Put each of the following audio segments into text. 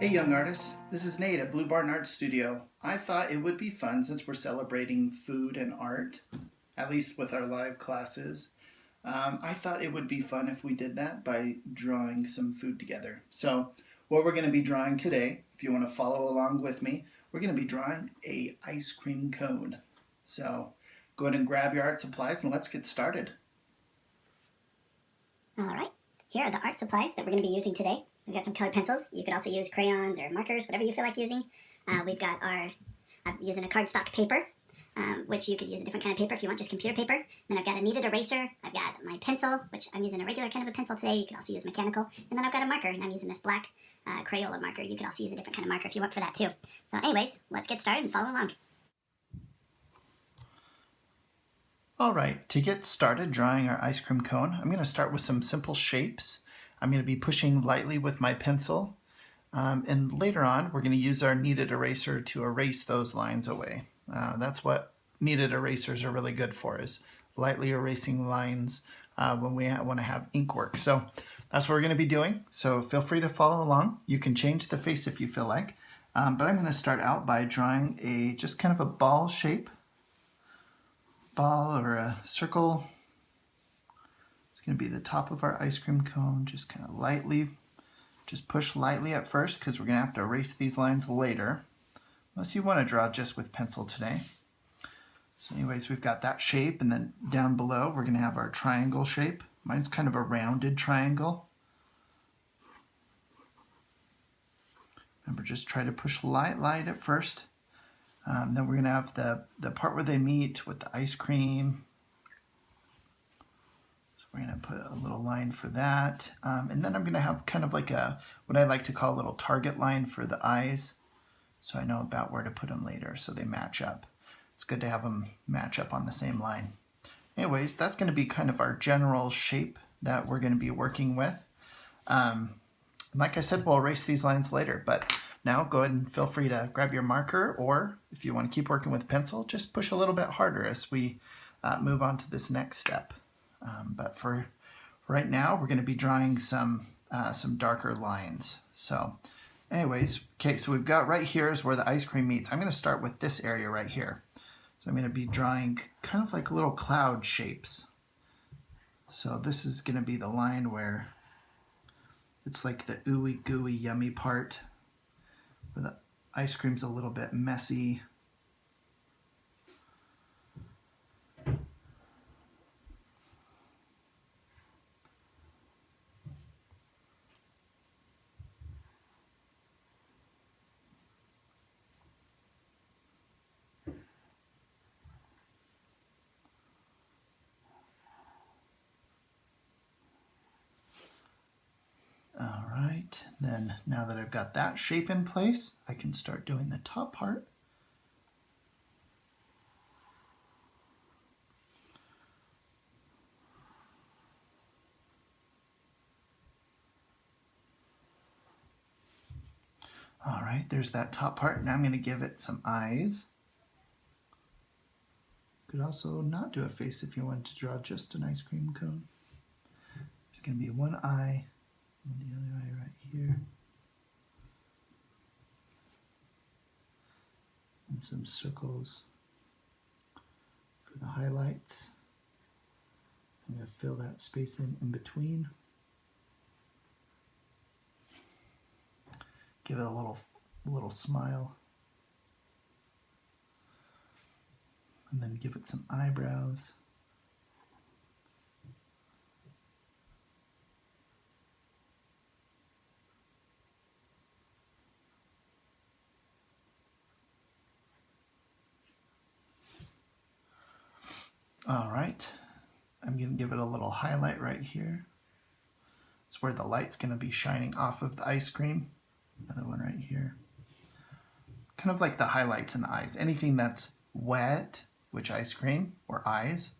Hey young artists, this is Nate at Blue Barn Art Studio. I thought it would be fun since we're celebrating food and art, at least with our live classes. I thought it would be fun if we did that by drawing some food together. So what we're going to be drawing today, if you want to follow along with me, we're going to be drawing a ice cream cone. So go ahead and grab your art supplies and let's get started. All right, here are the art supplies that we're going to be using today. We've got some colored pencils. You could also use crayons or markers, whatever you feel like using. We've got I'm using a cardstock paper, which you could use a different kind of paper if you want just computer paper. Then I've got a kneaded eraser. I've got my pencil, which I'm using a regular kind of a pencil today. You could also use mechanical. And then I've got a marker, and I'm using this black Crayola marker. You could also use a different kind of marker if you want for that too. So anyways, let's get started and follow along. All right, to get started drawing our ice cream cone, I'm going to start with some simple shapes. I'm going to be pushing lightly with my pencil, and later on we're going to use our kneaded eraser to erase those lines away. That's what kneaded erasers are really good for, is lightly erasing lines when we want to have ink work. So that's what we're going to be doing, so feel free to follow along. You can change the face if you feel like, but I'm going to start out by drawing just kind of a ball shape. Ball or a circle. It's going to be the top of our ice cream cone. Just kind of lightly, just push lightly at first because we're going to have to erase these lines later, unless you want to draw just with pencil today. So anyways, we've got that shape, and then down below we're going to have our triangle shape. Mine's kind of a rounded triangle. Remember, just try to push light at first. Then we're going to have the part where they meet with the ice cream. So we're going to put a little line for that. And then I'm going to have kind of like what I like to call a little target line for the eyes, so I know about where to put them later so they match up. It's good to have them match up on the same line. Anyways, that's going to be kind of our general shape that we're going to be working with. Like I said, we'll erase these lines later, but now go ahead and feel free to grab your marker, or if you want to keep working with pencil, just push a little bit harder as we move on to this next step. But for right now, we're going to be drawing some darker lines. So anyways, okay, so we've got right here is where the ice cream meets. I'm going to start with this area right here. So I'm going to be drawing kind of like little cloud shapes. So this is going to be the line where it's like the ooey gooey yummy part, where the ice cream's a little bit messy. All right, then now that I've got that shape in place, I can start doing the top part. All right, there's that top part. Now I'm going to give it some eyes. Could also not do a face if you wanted to draw just an ice cream cone. There's going to be one eye and the other eye right here. And some circles for the highlights. I'm going to fill that space in between. Give it a little smile. And then give it some eyebrows. All right, I'm going to give it a little highlight right here. It's where the light's going to be shining off of the ice cream. Another one right here. Kind of like the highlights in the eyes. Anything that's wet, which ice cream or eyes,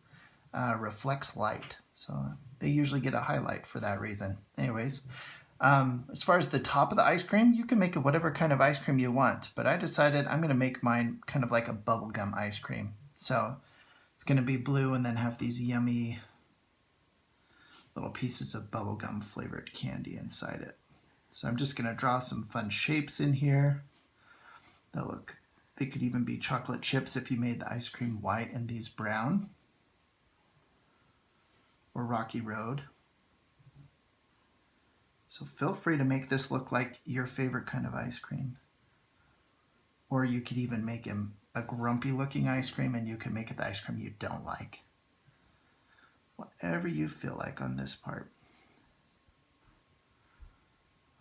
reflects light. So they usually get a highlight for that reason. Anyways, as far as the top of the ice cream, you can make it whatever kind of ice cream you want, but I decided I'm going to make mine kind of like a bubblegum ice cream. So it's going to be blue and then have these yummy little pieces of bubblegum flavored candy inside it. So I'm just going to draw some fun shapes in here. They could even be chocolate chips if you made the ice cream white and these brown. Or Rocky Road. So feel free to make this look like your favorite kind of ice cream. Or you could even make him a grumpy looking ice cream, and you can make it the ice cream you don't like. Whatever you feel like on this part.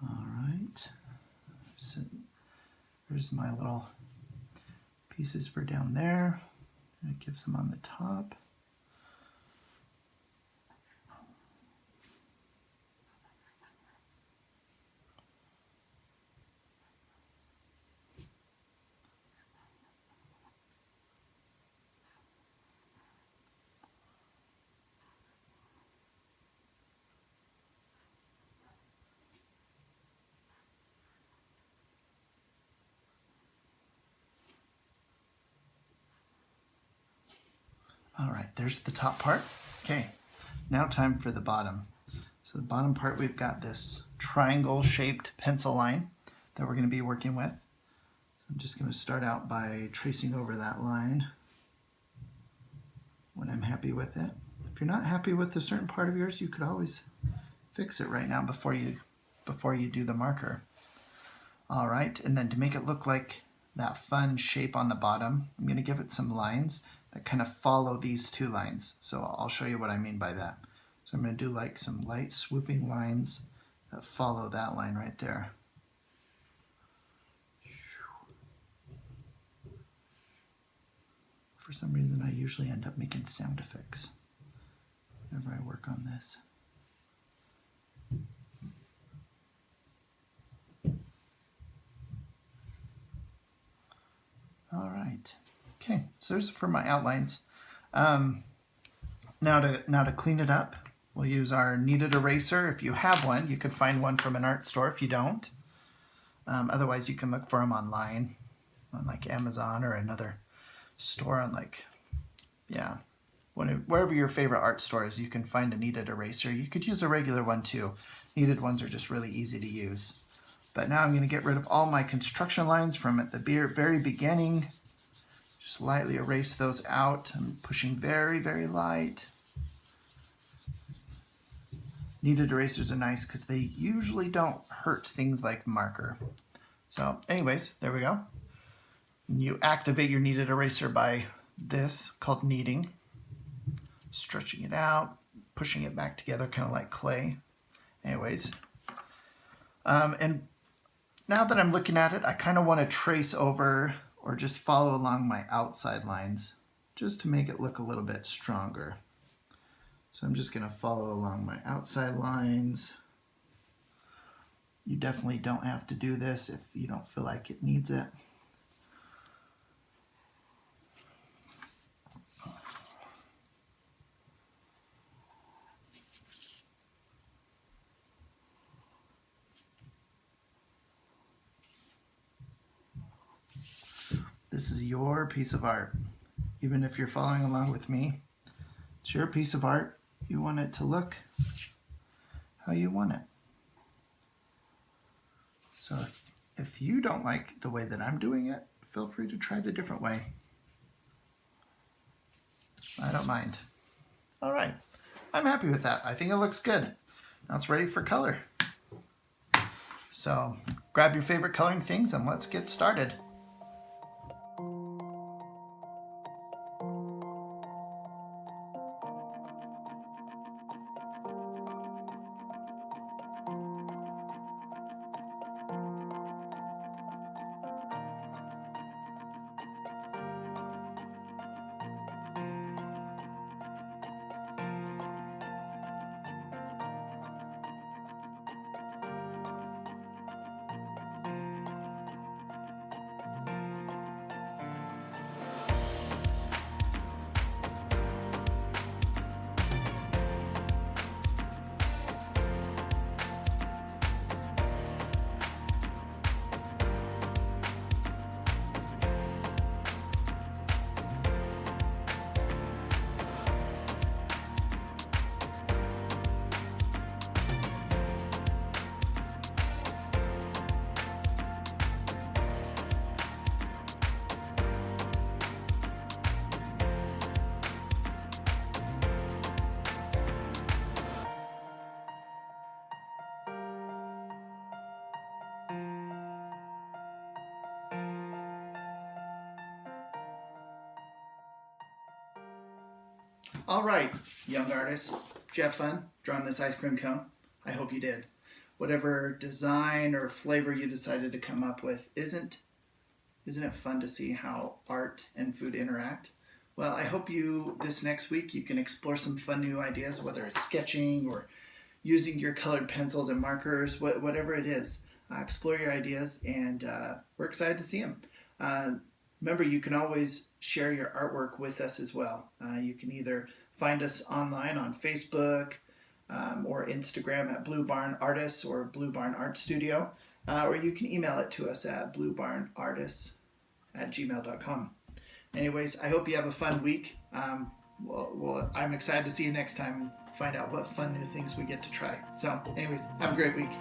All right. So there's my little pieces for down there. It gives them on the top. All right, there's the top part. Okay, now time for the bottom. So the bottom part, we've got this triangle shaped pencil line that we're going to be working with. I'm just going to start out by tracing over that line when I'm happy with it. If you're not happy with a certain part of yours, you could always fix it right now before you do the marker. All right, and then to make it look like that fun shape on the bottom, I'm going to give it some lines that kind of follow these two lines. So I'll show you what I mean by that. So I'm going to do like some light swooping lines that follow that line right there. For some reason, I usually end up making sound effects whenever I work on this. All right. Okay, so there's for my outlines. Now to clean it up, we'll use our kneaded eraser. If you have one, you could find one from an art store if you don't. Otherwise, you can look for them online on like Amazon or another store on like, yeah, wherever your favorite art store is, you can find a kneaded eraser. You could use a regular one too. Kneaded ones are just really easy to use. But now I'm going to get rid of all my construction lines from at the very beginning. Just lightly erase those out. I'm pushing very, very light. Kneaded erasers are nice because they usually don't hurt things like marker. So anyways, there we go. You activate your kneaded eraser by this, called kneading. Stretching it out, pushing it back together, kind of like clay. Anyways. And now that I'm looking at it, I kind of want to trace over or just follow along my outside lines just to make it look a little bit stronger. So I'm just going to follow along my outside lines. You definitely don't have to do this if you don't feel like it needs it. This is your piece of art. Even if you're following along with me, it's your piece of art. You want it to look how you want it. So if you don't like the way that I'm doing it, feel free to try it a different way. I don't mind. All right, I'm happy with that. I think it looks good. Now it's ready for color. So grab your favorite coloring things and let's get started. All right, young artists. Did you have fun drawing this ice cream cone? I hope you did. Whatever design or flavor you decided to come up with, isn't it fun to see how art and food interact? Well, I hope this next week, you can explore some fun new ideas, whether it's sketching or using your colored pencils and markers, whatever it is. Explore your ideas, and we're excited to see them. Remember, you can always share your artwork with us as well. You can either find us online on Facebook or Instagram at Blue Barn Artists or Blue Barn Art Studio, or you can email it to us at bluebarnartists@gmail.com. Anyways, I hope you have a fun week. I'm excited to see you next time and find out what fun new things we get to try. So anyways, have a great week.